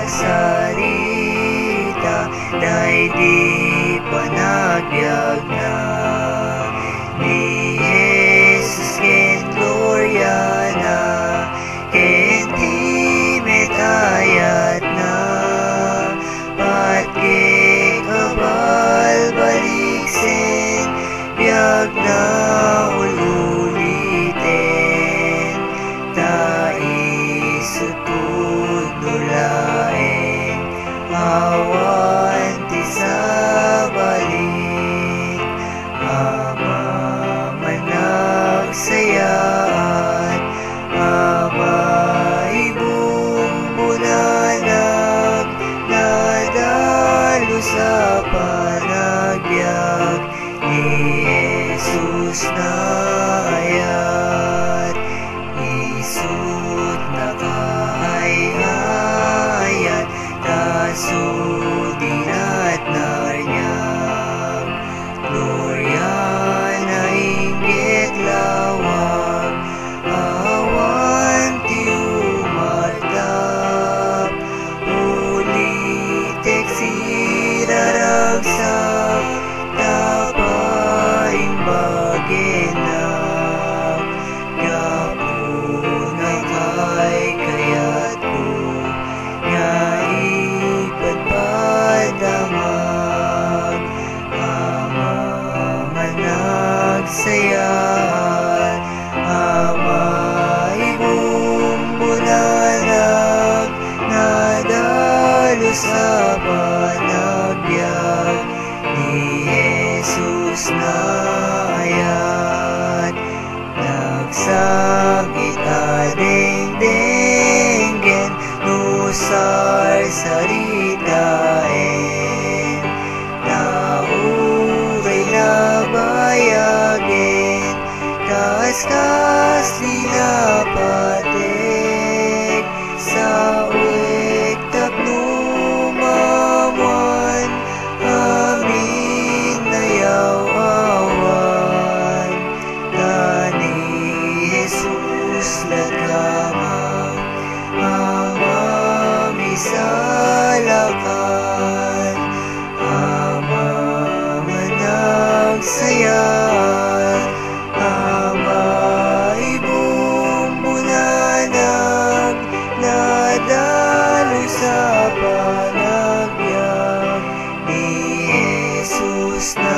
sarita, daigdig panagbiag na ni Jesus ken gloria na, ken di metayat na, patke kabal baliksen, biag na ululiten, taisutod nulaeng, awan ti sa balik, ama managsayaat, ama ibumbulanag, nadalo sa panagbiag ni Jesus na ayat, isut na kaayayat, tasudin at naryag, gloria na inggit lawag, awan ti umartap, ulitek siraragsak, tapaing bagenap, gapo na kay kayat ko, nga ipadpadamag, ama managsayaat, ama ibumbulanag, nadalo sa panagbiag ni Jesus na ayat, nagsangit adengdengen, nusar saritaen, nauray labayagen, kaskas linapatek, sa uwek tapnumawan, amin nayawawan, kani Jesus lagamang, ama misalakan, ama managsayaat, ama ibumbulanag, nadalo sa panagbiag ni Jesus na